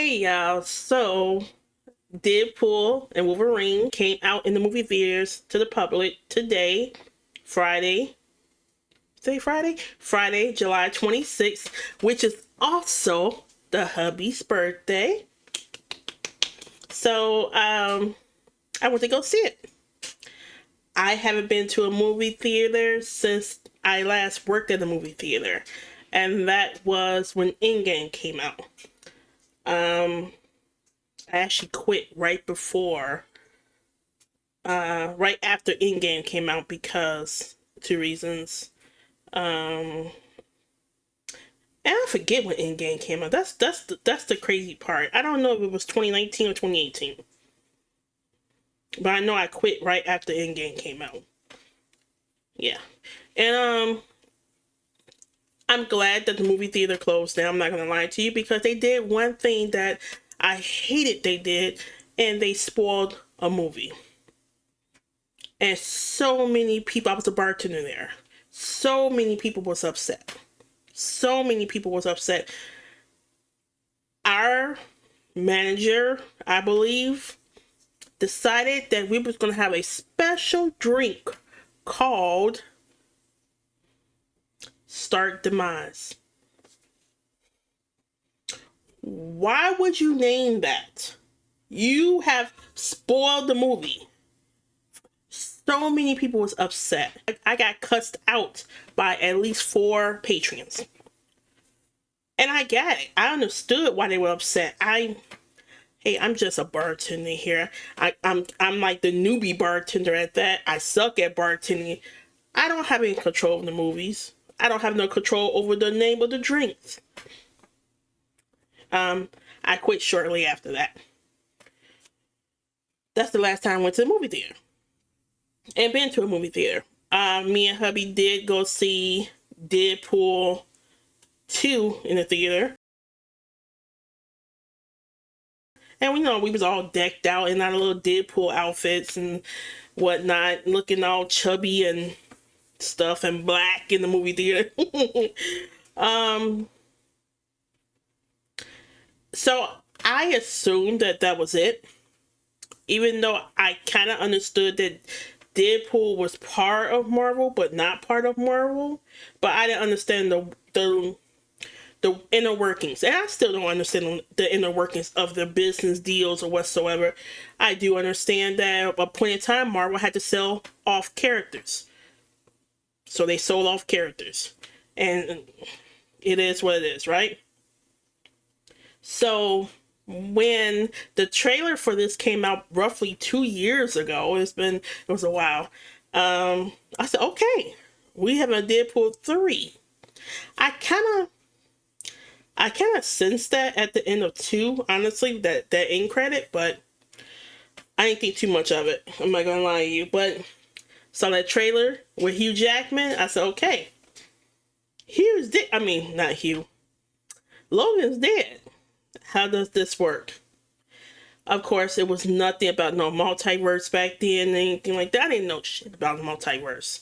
Hey y'all, so Deadpool and Wolverine came out in the movie theaters to the public today, Friday. Say Friday? Friday, July 26th, which is also the hubby's birthday. So, I went to go see it. I haven't been to a movie theater since I last worked at a movie theater, and that was when Endgame came out. I actually quit right after Endgame came out because two reasons. And I forget when Endgame came out. That's the crazy part. I don't know if it was 2019 or 2018, but I know I quit right after Endgame came out. Yeah, and I'm glad that the movie theater closed down. I'm not gonna lie to you because they did one thing that I hated they did, and they spoiled a movie. And so many people, I was a bartender there. So many people was upset. So many people was upset. Our manager, I believe, decided that we was going to have a special drink called Start Demise. Why would you name that? You have spoiled the movie. So many people was upset. I got cussed out by at least 4 patrons. And I got it. I understood why they were upset. Hey, I'm just a bartender here. I'm like the newbie bartender at that. I suck at bartending. I don't have any control of the movies. I don't have no control over the name of the drinks. I quit shortly after that. That's the last time I went to the movie theater. And been to a movie theater. Me and hubby did go see Deadpool 2 in the theater. And we was all decked out in our little Deadpool outfits and whatnot, looking all chubby and stuff and black in the movie theater. So I assumed that was it, even though I kind of understood that Deadpool was part of Marvel, but not part of Marvel. But I didn't understand the inner workings, and I still don't understand the inner workings of the business deals or whatsoever. I do understand that at a point in time, Marvel had to sell off characters, so they sold off characters, and it is what it is, right? So when the trailer for this came out roughly 2 years ago, it was a while. I said, okay, we have a Deadpool 3. I kind of sensed that at the end of 2, honestly, that end credit, but I didn't think too much of it. I'm not gonna lie to you, but saw that trailer with Hugh Jackman. I said, okay, Hugh's dead. I mean, not Hugh. Logan's dead. How does this work? Of course, it was nothing about no multiverse back then, anything like that. I didn't know shit about the multiverse.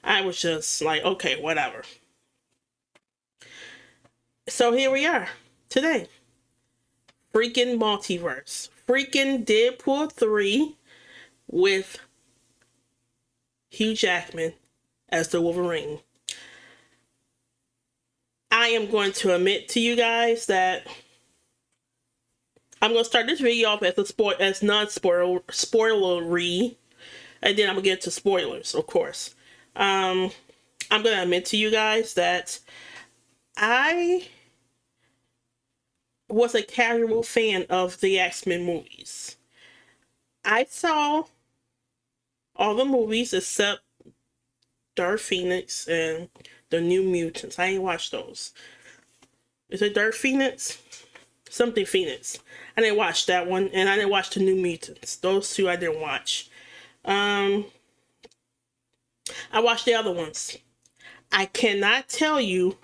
I was just like, okay, whatever. So here we are today. Freaking multiverse. Freaking Deadpool 3 with Hugh Jackman as the Wolverine. I am going to admit to you guys that I'm going to start this video off as non-spoilery, and then I'm going to get to spoilers, of course. I'm going to admit to you guys that I was a casual fan of the X-Men movies. I saw all the movies except Dark Phoenix and the New Mutants. I ain't watched those. Is it Dark Phoenix? Something Phoenix. I didn't watch that one, and I didn't watch the New Mutants. Those two I didn't watch. I watched the other ones. I cannot tell you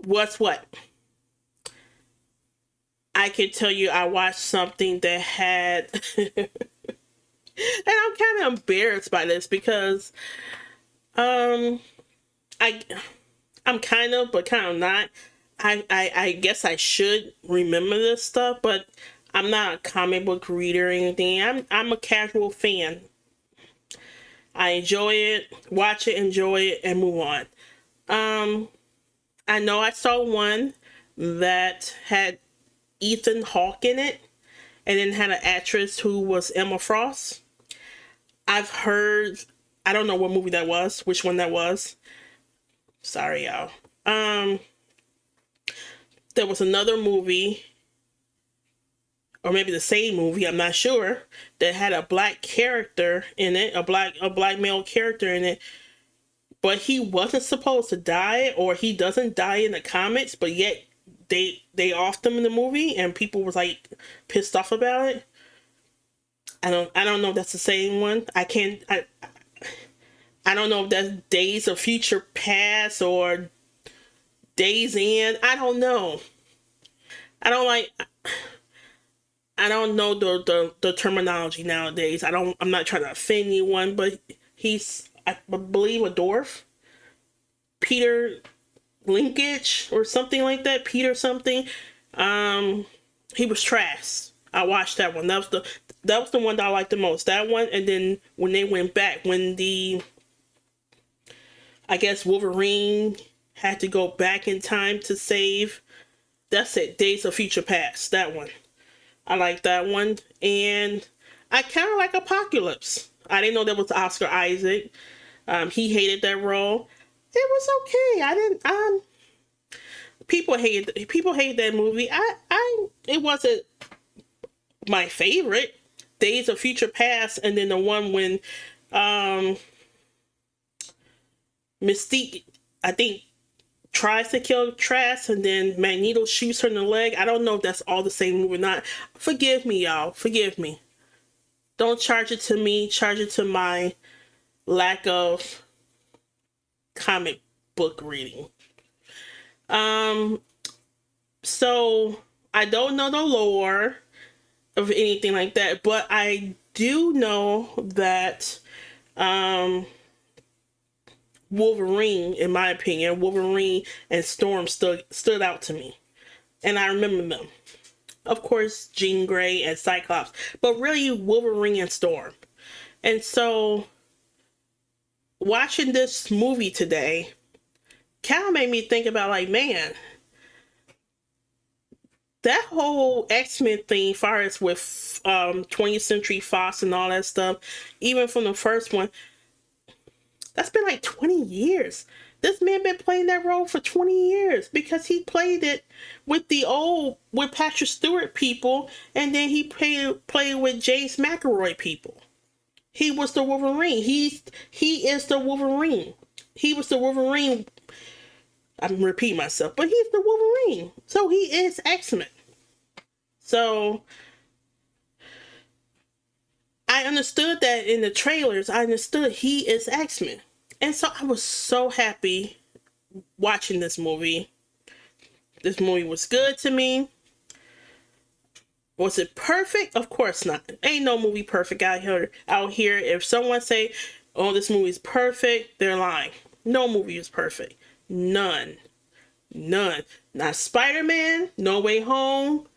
what's what. I can tell you I watched something that had and I'm kind of embarrassed by this because I'm kind of, but kind of not. I guess I should remember this stuff, but I'm not a comic book reader or anything. I'm a casual fan. I enjoy it, watch it, enjoy it, and move on. Um, I know I saw one that had Ethan Hawke in it, and then had an actress who was Emma Frost. I've heard, I don't know what movie that was, which one that was. Sorry, y'all. Um, there was another movie, or maybe the same movie, I'm not sure, that had a black character in it, a black male character in it, but he wasn't supposed to die, or he doesn't die in the comics, but yet they offed him in the movie, and people was like pissed off about it. I don't know if that's the same one. I don't know if that's Days of Future Past or Days In. I don't know. I don't like. I don't know the terminology nowadays. I'm not trying to offend anyone, but he's, I believe, a dwarf. Peter Linkage or something like that. Peter something. He was trash. I watched that one. That was the one that I liked the most. That one, and then when they went back, when I guess Wolverine had to go back in time to save. That's it. Days of Future Past. That one. I like that one. And I kind of like Apocalypse. I didn't know that was Oscar Isaac. He hated that role. It was okay. I didn't. People hate that movie. It wasn't my favorite. Days of Future Past, and then the one when Mystique, I think, tries to kill Trask, and then Magneto shoots her in the leg. I don't know if that's all the same movie or not. Forgive me, y'all. Forgive me. Don't charge it to me. Charge it to my lack of comic book reading. So I don't know the lore of anything like that, but I do know that Wolverine, in my opinion, Wolverine and Storm stood out to me. And I remember them. Of course, Jean Grey and Cyclops, but really Wolverine and Storm. And so watching this movie today kind of made me think about, like, man, that whole X-Men thing, far as with 20th Century Fox and all that stuff, even from the first one, that's been like 20 years. This man been playing that role for 20 years because he played it with with Patrick Stewart people, and then he played with James McAvoy people. He was the Wolverine. He is the Wolverine. He was the Wolverine. I'm repeating myself, but he's the Wolverine. So he is X-Men. So I understood that in the trailers. I understood he is X-Men. And so I was so happy watching this movie. This movie was good to me. Was it perfect? Of course not. Ain't no movie perfect out here. If someone say, oh, this movie is perfect, they're lying. No movie is perfect. None. Not Spider-Man, No Way Home,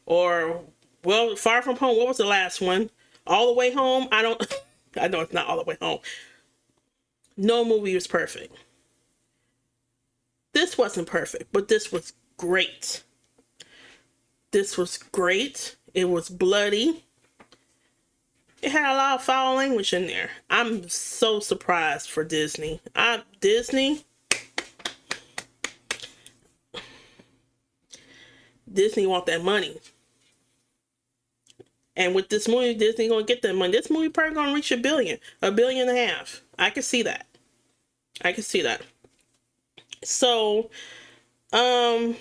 or, well, Far From Home. What was the last one? All the Way Home? I know it's not All the Way Home. No movie was perfect. This wasn't perfect, but this was great. This was great. It was bloody. It had a lot of foul language in there. I'm so surprised for Disney. Disney want that money. And with this movie, Disney gonna get that money. This movie probably gonna reach $1.5 billion. I can see that. So, I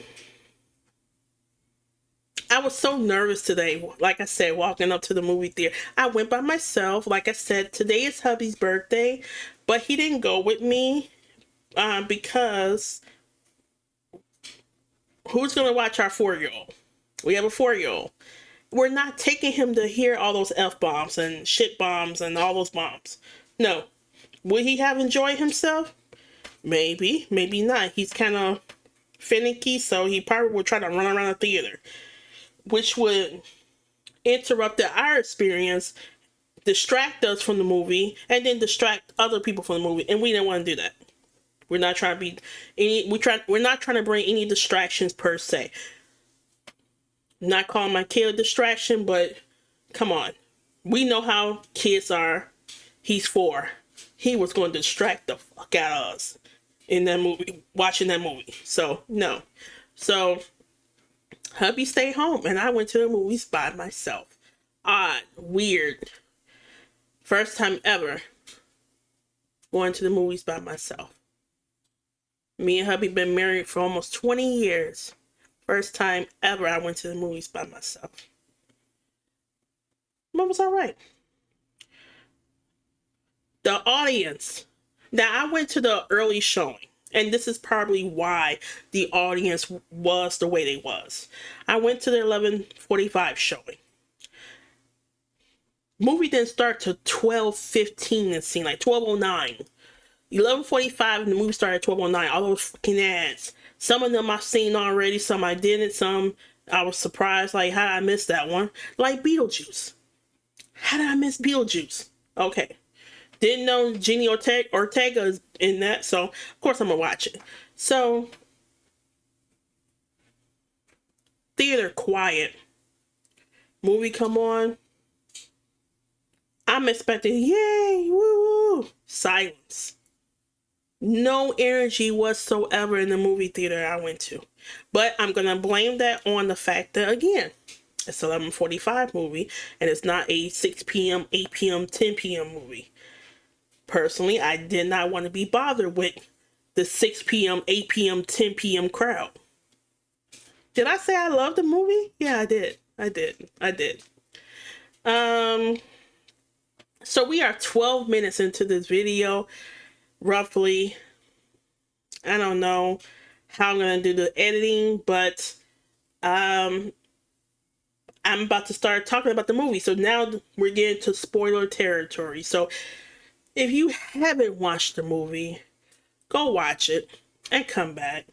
was so nervous today. Like I said, walking up to the movie theater. I went by myself. Like I said, today is hubby's birthday, but he didn't go with me because who's going to watch our 4-year-old? We have a 4-year-old. We're not taking him to hear all those F-bombs and shit bombs and all those bombs. No. Will he have enjoyed himself? Maybe. Maybe not. He's kind of finicky, so he probably would try to run around the theater, which would interrupt our experience, distract us from the movie, and then distract other people from the movie. And we didn't want to do that. We're not trying to be we're not trying to bring any distractions per se. Not calling my kid a distraction, but come on. We know how kids are. He's 4. He was going to distract the fuck out of us in that movie, watching that movie. So, no. So, hubby stayed home, and I went to the movies by myself. Odd, weird. First time ever going to the movies by myself. Me and hubby been married for almost 20 years. First time ever I went to the movies by myself. But it was alright. The audience. Now, I went to the early showing, and this is probably why the audience was the way they was. I went to the 11:45 showing. Movie didn't start till 12:15, it seemed like 12:09. 11:45 and the movie started at 12:09. All those fucking ads. Some of them I've seen already, some I didn't, some I was surprised, like, how did I miss that one? Like Beetlejuice. How did I miss Beetlejuice? Okay. Didn't know Jenny Ortega is in that, so of course I'm gonna watch it. So, theater quiet. Movie come on. I'm expecting, yay, woo, silence. No energy whatsoever in the movie theater I went to. But I'm going to blame that on the fact that, again, it's 11:45 movie, and it's not a 6 p.m., 8 p.m., 10 p.m. movie. Personally, I did not want to be bothered with the 6 p.m., 8 p.m., 10 p.m. crowd. Did I say I loved the movie? Yeah, I did. I did. So we are 12 minutes into this video, roughly. I don't know how I'm going to do the editing, but I'm about to start talking about the movie. So now we're getting to spoiler territory. So if you haven't watched the movie, go watch it and come back.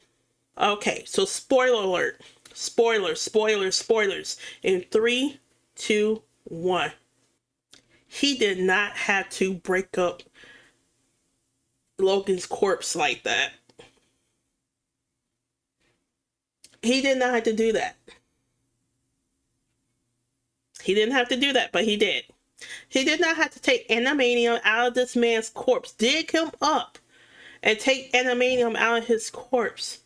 Okay, so spoiler alert. Spoilers. In 3, 2, 1. He did not have to break up Logan's corpse like that. He did not have to do that. He didn't have to do that, but he did. He did not have to take animanium out of this man's corpse, dig him up, and take animanium out of his corpse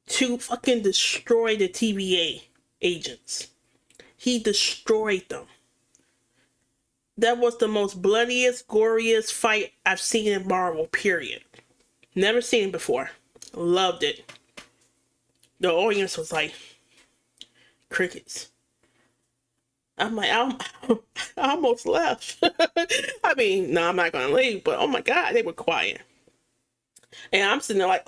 to fucking destroy the TVA agents. He destroyed them. That was the most bloodiest, goriest fight I've seen in Marvel, period. Never seen it before. Loved it. The audience was like, crickets. I'm like, I almost left. I mean, no, I'm not going to leave, but oh my God, they were quiet. And I'm sitting there like,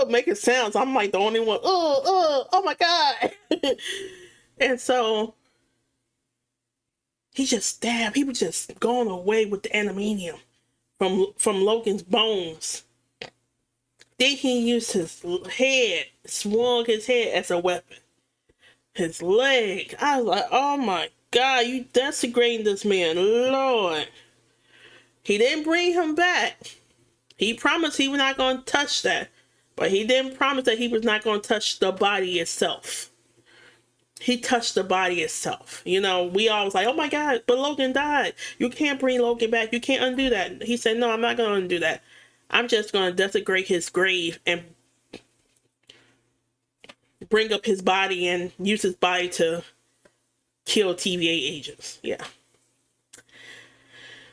making sounds. I'm like the only one, oh my God. And so he just stabbed. He was just going away with the animanium from Logan's bones. Then he used his head, swung his head as a weapon. His leg. I was like, oh my God, you desecrating this man, Lord. He didn't bring him back. He promised he was not going to touch that. But he didn't promise that he was not going to touch the body itself. He touched the body itself. You know, we all was like, oh my God, but Logan died. You can't bring Logan back. You can't undo that. He said, no, I'm not going to undo that. I'm just going to desecrate his grave and bring up his body and use his body to kill TVA agents. Yeah.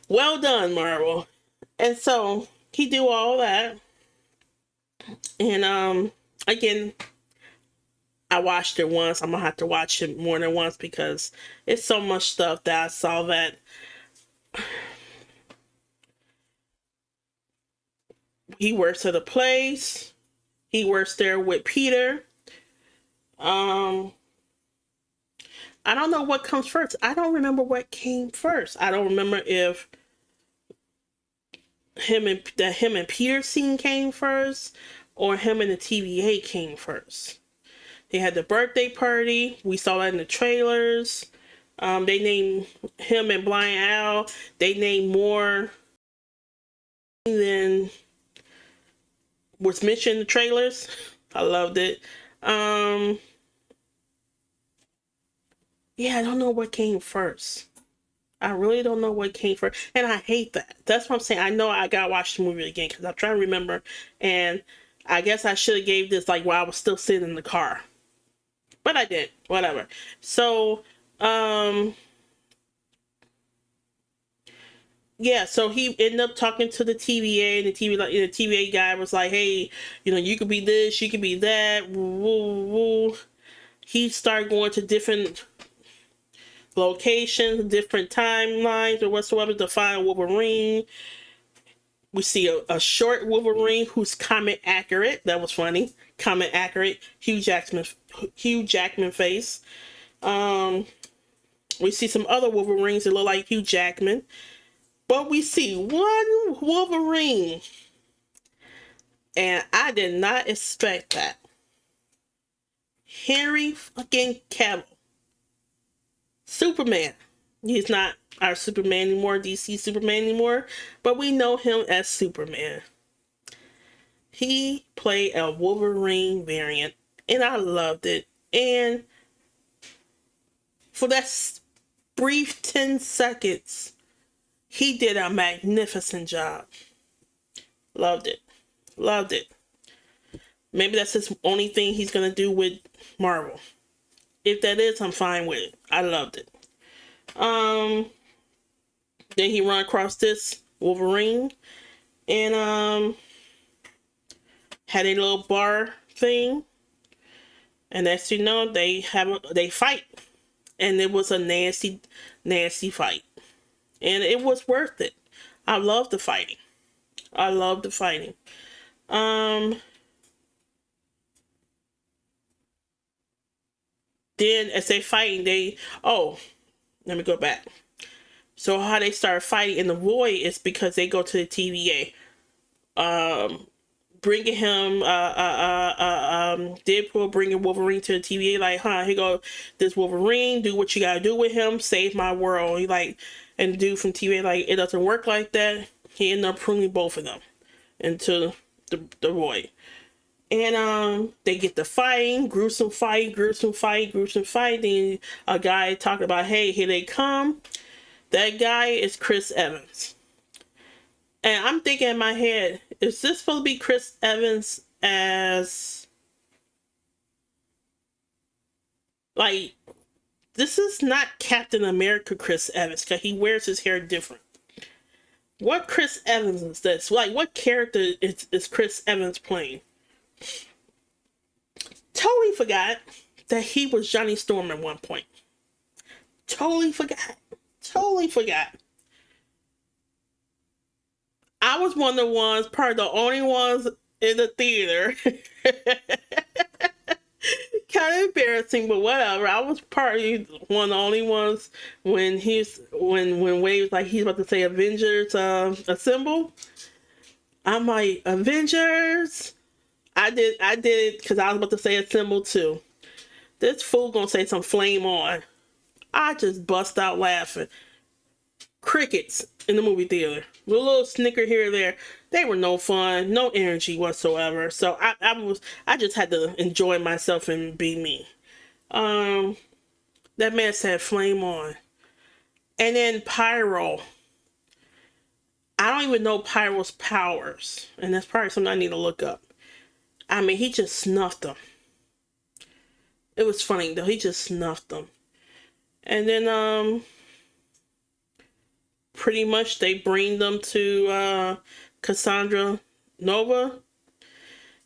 Well done, Marvel. And so he do all that. And again, I watched it once. I'm gonna have to watch it more than once because it's so much stuff that I saw that he works at a place. He works there with Peter. I don't know what comes first. I don't remember what came first. I don't remember if him and Peter scene came first, or him and the TVA came first. They had the birthday party. We saw that in the trailers. They named him and Blind Al. They named more than was mentioned in the trailers. I loved it. Yeah, I don't know what came first. I really don't know what came first. And I hate that. That's what I'm saying. I know I gotta watch the movie again because I'm trying to remember. And I guess I should have gave this like while I was still sitting in the car. But I did. Whatever. So, yeah, so he ended up talking to the TVA, and the TVA guy was like, "Hey, you could be this, you could be that." Woo, woo. He started going to different locations, different timelines, or whatsoever to find Wolverine. We see a short Wolverine who's comic accurate. That was funny. Comic accurate. Hugh Jackman face. We see some other Wolverines that look like Hugh Jackman. But we see one Wolverine. And I did not expect that. Henry fucking Cavill. Superman. He's not our Superman anymore, DC Superman anymore, but we know him as Superman. He played a Wolverine variant, and I loved it. And for that brief 10 seconds, he did a magnificent job. Loved it. Loved it. Maybe that's his only thing he's going to do with Marvel. If that is, I'm fine with it. I loved it. Then he run across this Wolverine and had a little bar thing. And as you know, they fight. And it was a nasty, nasty fight. And it was worth it. I love the fighting. Then as they fighting, let me go back. So how they start fighting in the void is because they go to the TVA, bringing him, Deadpool bringing Wolverine to the TVA, like, here go this Wolverine, do what you gotta do with him, save my world. He like, and the dude from TVA like, it doesn't work like that. He ended up pruning both of them into the void. And they get the fighting, gruesome fight. Then a guy talking about, hey, here they come. That guy is Chris Evans. And I'm thinking in my head, is this supposed to be Chris Evans as... like, this is not Captain America Chris Evans, because he wears his hair different. What Chris Evans is this? Like, what character is Chris Evans playing? Totally forgot that he was Johnny Storm at one point. Totally forgot. I was one of the ones, probably the only ones in the theater. Kind of embarrassing, but whatever. I was probably one of the only ones when Wade was like, he's about to say Avengers Assemble. I'm like, Avengers? I did it because I was about to say Assemble too. This fool gonna say some flame on. I just bust out laughing. Crickets in the movie theater. A little snicker here or there. They were no fun, no energy whatsoever. So I just had to enjoy myself and be me. That man said flame on. And then Pyro. I don't even know Pyro's powers. And that's probably something I need to look up. I mean, he just snuffed them. It was funny though. He just snuffed them. And then pretty much they bring them to Cassandra Nova,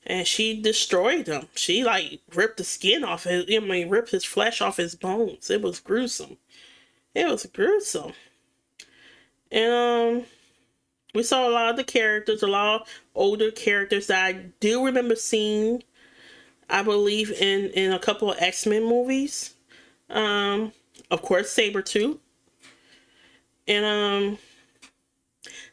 and she destroyed him. She like ripped the skin off ripped his flesh off his bones. It was gruesome. And we saw a lot of the characters, a lot of older characters that I do remember seeing, I believe, in a couple of X-Men movies. Of course, Sabretooth. And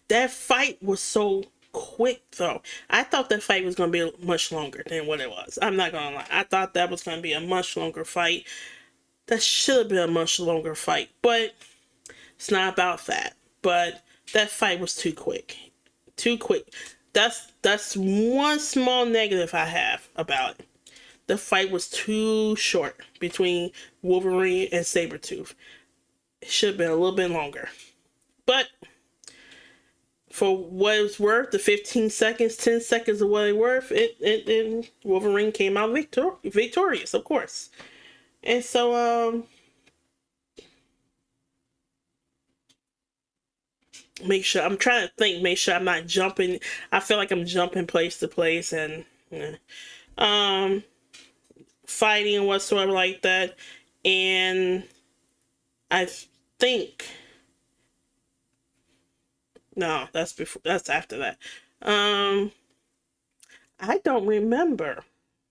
that fight was so quick though. I thought that fight was going to be much longer than what it was. I'm not going to lie. I thought that was going to be a much longer fight. That should have been a much longer fight, but it's not about that. But that fight was too quick. Too quick. That's one small negative I have about it. The fight was too short between Wolverine and Sabretooth. It should have been a little bit longer. But for what it was worth, the 15 seconds, 10 seconds of what it worth, it Wolverine came out victorious, of course. And so, make sure, I'm trying to think, make sure I'm not jumping. I feel like I'm jumping place to place and, fighting and whatsoever like that. And I think, no, that's before, that's after that. I don't remember.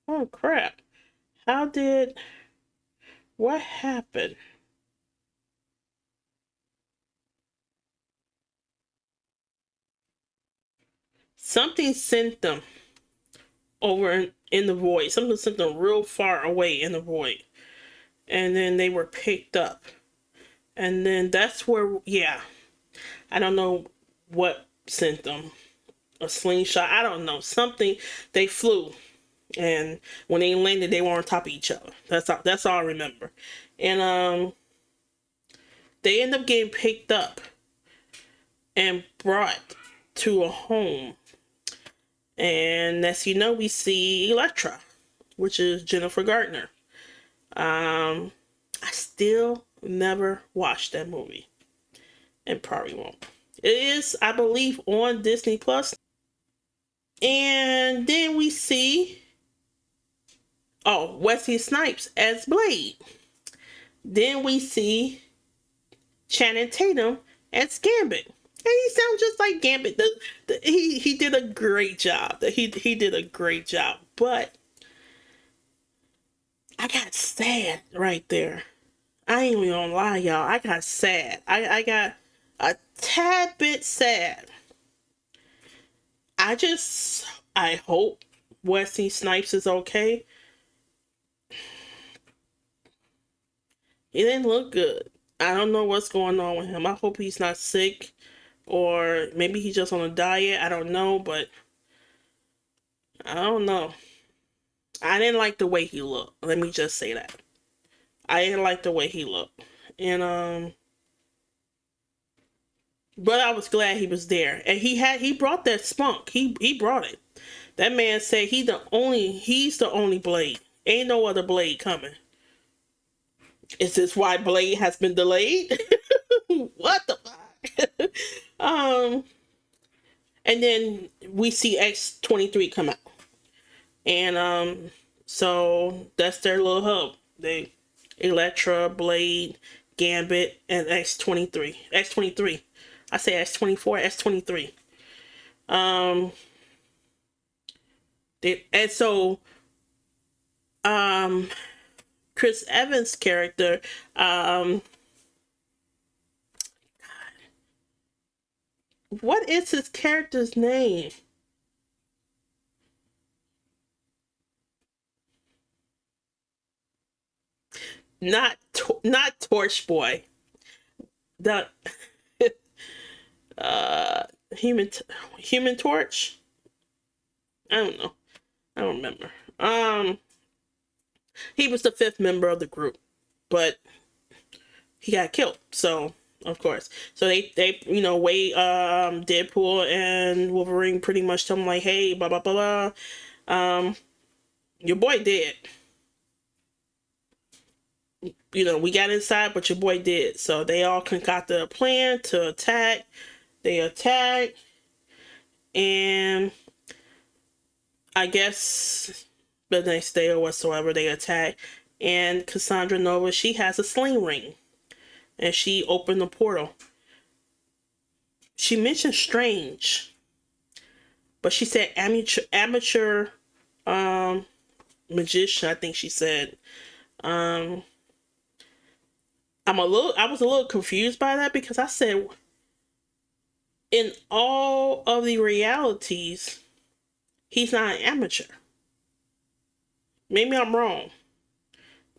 Oh crap. What happened? Something sent them over in the void. Something sent them real far away in the void. And then they were picked up. And then that's where, yeah. I don't know what sent them. A slingshot. I don't know. Something. They flew. And when they landed, they were on top of each other. That's all I remember. And they end up getting picked up and brought to a home. And as you know, we see Elektra, which is Jennifer Gardner. I still never watched that movie, and probably won't. It is, I believe, on Disney Plus. And then we see, Wesley Snipes as Blade. Then we see Channing Tatum as Gambit. And he sounds just like Gambit. He did a great job. He did a great job. But I got sad right there. I ain't even gonna lie, y'all. I got sad. I got a tad bit sad. I hope Wesley Snipes is okay. He didn't look good. I don't know what's going on with him. I hope he's not sick. Or maybe he's just on a diet. I don't know, but I don't know. I didn't like the way he looked. Let me just say that. I didn't like the way he looked. And but I was glad he was there. And he brought that spunk. He brought it. That man said he's the only Blade. Ain't no other Blade coming. Is this why Blade has been delayed? What the fuck? And then we see X-23 come out. And so that's their little hub. They Elektra, Blade, Gambit, and X-23. X-23. I say X-24, X-23. And so Chris Evans' character, what is his character's name? Not Torch Boy. The human Human Torch. I don't know. I don't remember. He was the fifth member of the group, but he got killed. So of course, so they Wade, Deadpool and Wolverine pretty much tell him like, hey, blah blah blah blah. Your boy did. We got inside, but your boy did. So they all concocted a plan to attack. They attack, and I guess the next day or whatsoever they attack. And Cassandra Nova, she has a sling ring, and she opened the portal. She mentioned Strange, but she said amateur magician. I think she said. I was a little confused by that because I said, in all of the realities, he's not an amateur. Maybe I'm wrong.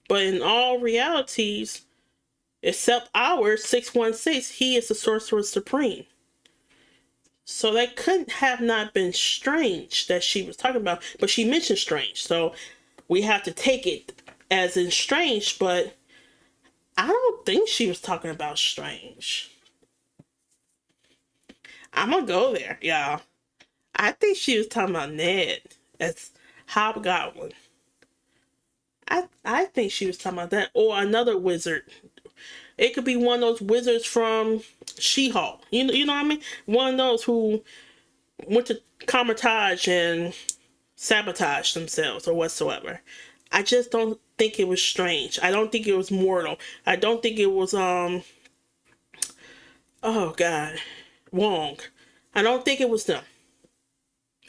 But in all realities, except ours, 616, he is the Sorcerer Supreme. So that couldn't have not been Strange that she was talking about. But she mentioned Strange. So we have to take it as in Strange. But I don't think she was talking about Strange. I'm going to go there, y'all. I think she was talking about Ned as Hobgoblin. I think she was talking about that. Or another wizard. It could be one of those wizards from She-Hulk. You know what I mean? One of those who went to Comertage and sabotaged themselves or whatsoever. I just don't think it was Strange. I don't think it was Mortal. I don't think it was oh god, Wong. I don't think it was them.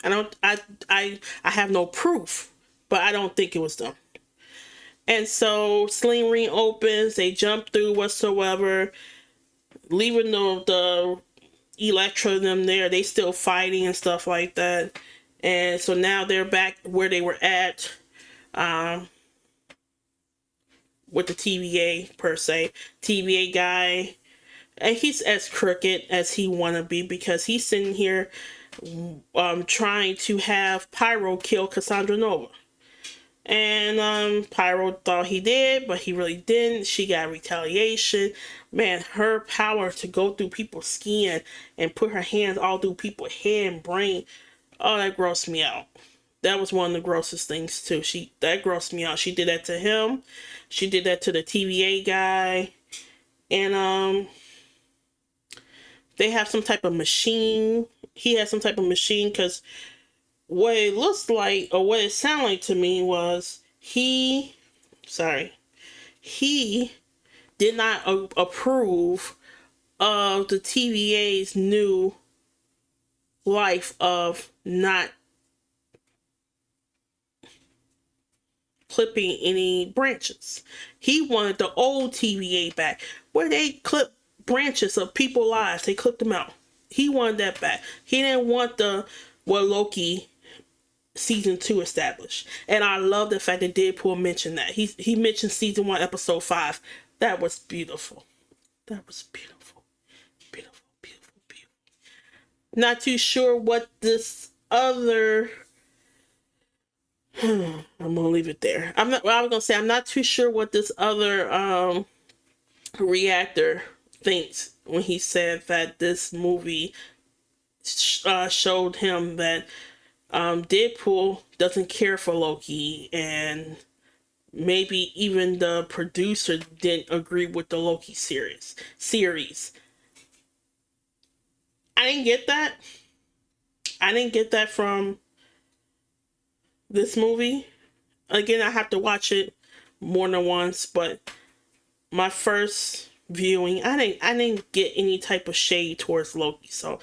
I have no proof, but I don't think it was them. And so Sling Ring opens, they jump through whatsoever, leaving the Electro them there. They still fighting and stuff like that. And so now they're back where they were at, with the TVA per se. TVA guy, and he's as crooked as he wanna be because he's sitting here trying to have Pyro kill Cassandra Nova. And Pyro thought he did, but he really didn't. She got retaliation. Man, her power to go through people's skin and put her hands all through people's head and brain, oh, that grossed me out. That was one of the grossest things too. That grossed me out. She did that to him. She did that to the TVA guy. And they have some type of machine. He has some type of machine because what it looks like, or what it sounded like to me, was he did not approve of the TVA's new life of not clipping any branches. He wanted the old TVA back, where they clip branches of people's lives. They clipped them out. He wanted that back. He didn't want what Loki season 2 established. And I love the fact that Deadpool mentioned that. He mentioned season 1 episode 5. That was beautiful. That was beautiful. Beautiful, beautiful, beautiful. Not too sure what this other I'm gonna leave it there. I was gonna say I'm not too sure what this other reactor thinks when he said that this movie showed him that Deadpool doesn't care for Loki, and maybe even the producer didn't agree with the Loki series. I didn't get that. I didn't get that from this movie. Again, I have to watch it more than once, but my first viewing, I didn't get any type of shade towards Loki. So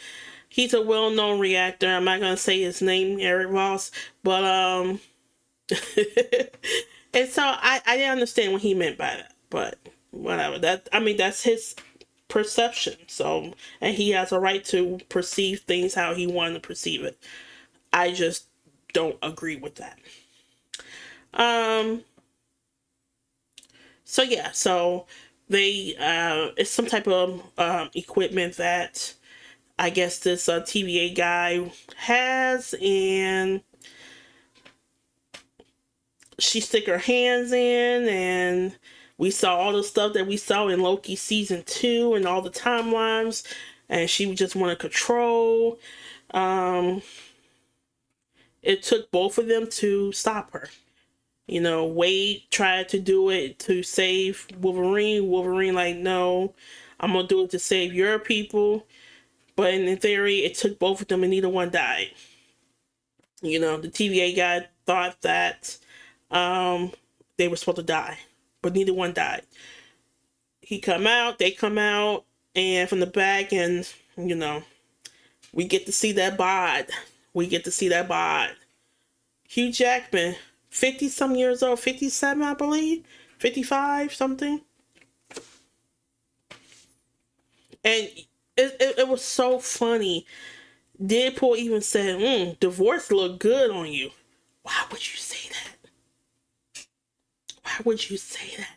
he's a well-known reactor. I'm not gonna say his name, Eric Ross, but and so I didn't understand what he meant by that. But whatever. That's his perception. So, and he has a right to perceive things how he wanted to perceive it. I just don't agree with that. So yeah, so they it's some type of equipment that I guess this TVA guy has, and she stick her hands in, and we saw all the stuff that we saw in Loki season 2 and all the timelines, and she just wanted control. It took both of them to stop her. You know, Wade tried to do it to save Wolverine. Wolverine like, no, I'm gonna do it to save your people. But in theory, it took both of them and neither one died. You know, the TVA guy thought that they were supposed to die, but neither one died. They come out, and from the back, and you know, we get to see that bod. Hugh Jackman, 50 some years old, 57, I believe, 55 something. And it was so funny. Deadpool even said, divorce look good on you. Why would you say that? Why would you say that?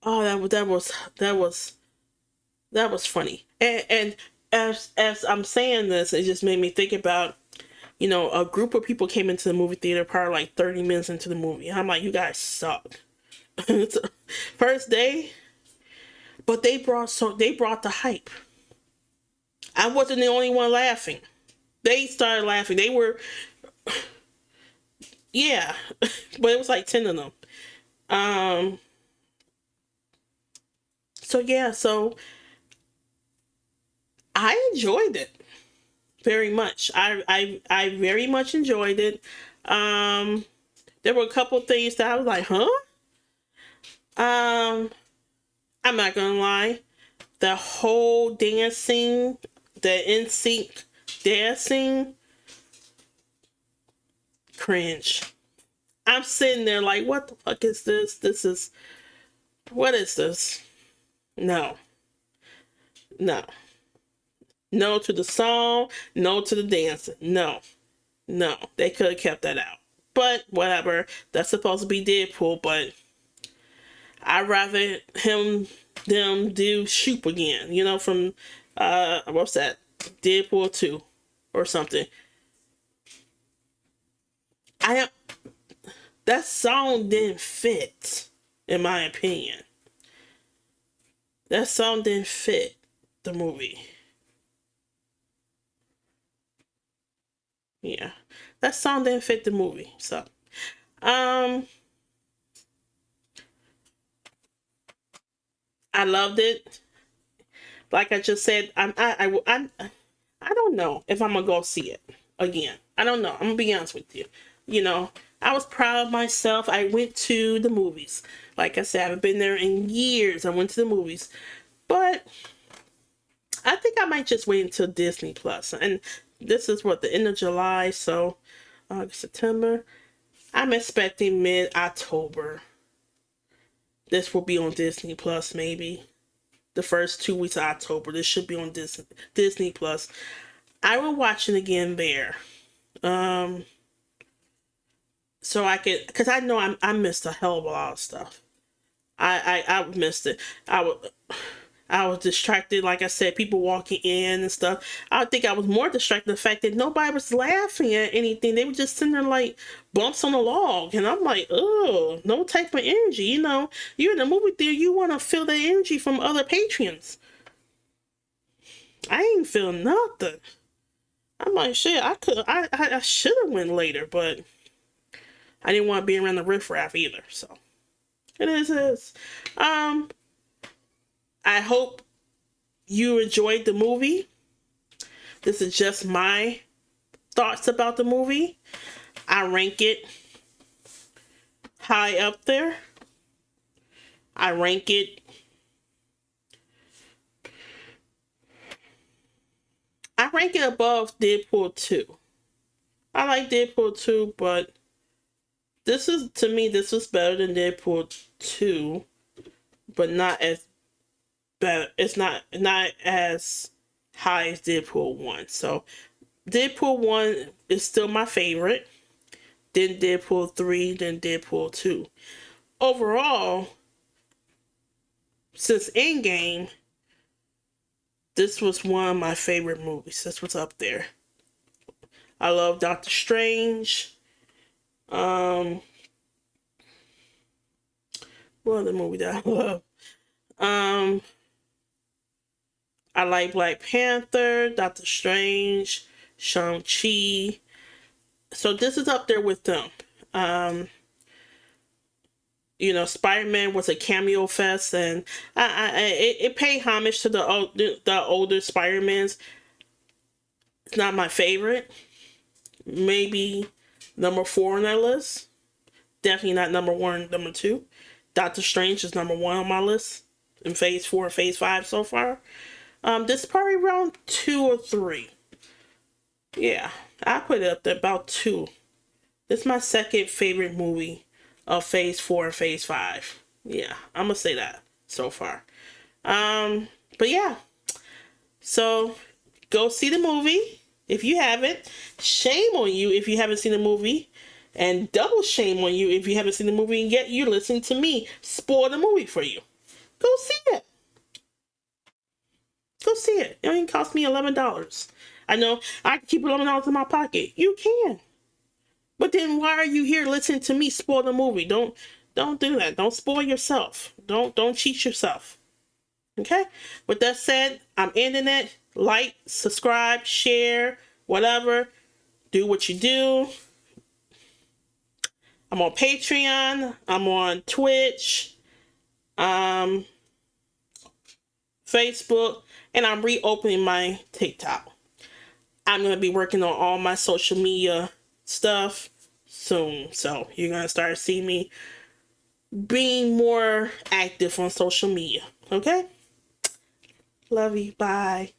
Oh, that was funny. And as I'm saying this, it just made me think about, a group of people came into the movie theater probably like 30 minutes into the movie. And I'm like, you guys suck. First day, but they brought the hype. I wasn't the only one laughing. They started laughing. They were, yeah, but it was like 10 of them. So yeah, so I enjoyed it very much. I very much enjoyed it. There were a couple things that I was like, huh? I'm not gonna lie. The whole dancing, the NSYNC dancing, cringe. I'm sitting there like, what the fuck is this? What is this? No. No. No to the song, no to the dancing. No. No. They could have kept that out. But whatever. That's supposed to be Deadpool, but I'd rather them do Shoop again, from what's that? Deadpool 2 or something. That song didn't fit, in my opinion. That song didn't fit the movie. Yeah. That song didn't fit the movie. So I loved it. Like I just said, I don't know if I'm gonna go see it again. I don't know. I'm gonna be honest with you. I was proud of myself. I went to the movies. Like I said, I haven't been there in years. I went to the movies, but I think I might just wait until Disney Plus. And this is what, the end of July, so August, September. I'm expecting mid-October. This will be on Disney Plus, maybe. The first 2 weeks of October. This should be on Disney Plus. I will watch it again there. So I could, because I know I missed a hell of a lot of stuff. I missed it. I was distracted, like I said, people walking in and stuff. I think I was more distracted the fact that nobody was laughing at anything. They were just sitting there like bumps on a log. And I'm like, oh, no type of energy. You're in the movie theater, you want to feel the energy from other patrons. I ain't feel nothing. I'm like, shit, I should have went later, but I didn't want to be around the riffraff either, so it is. I hope you enjoyed the movie. This is just my thoughts about the movie. I rank it high up there. I rank it above Deadpool 2. I like Deadpool 2, but to me, this was better than Deadpool 2, but not as bad. It's not as high as Deadpool 1. So Deadpool 1 is still my favorite. Then Deadpool 3, then Deadpool 2. Overall, since Endgame, this was one of my favorite movies. This was up there. I love Doctor Strange. What other movie that I love? I like Black Panther, Doctor Strange, Shang-Chi. So this is up there with them. Spider-Man was a cameo fest, and it paid homage to the older Spider-Mans. It's not my favorite. Maybe number 4 on that list. Definitely not number 1, number 2. Doctor Strange is number 1 on my list in Phase 4, Phase 5 so far. This is probably around 2 or 3. Yeah, I put it up there about 2. This is my second favorite movie of Phase 4 and Phase 5. Yeah, I'm gonna say that so far. But yeah. So go see the movie if you haven't. Shame on you if you haven't seen the movie. And double shame on you if you haven't seen the movie and yet you're listening to me spoil the movie for you. Go see it. Go see it. It only cost me $11. I know I can keep $11 in my pocket. You can. But then why are you here listening to me spoil the movie? Don't do that. Don't spoil yourself. Don't cheat yourself. Okay? With that said, I'm ending it. Like, subscribe, share, whatever. Do what you do. I'm on Patreon. I'm on Twitch. Facebook. And I'm reopening my TikTok. I'm going to be working on all my social media stuff soon. So you're going to start seeing me being more active on social media. Okay? Love you. Bye.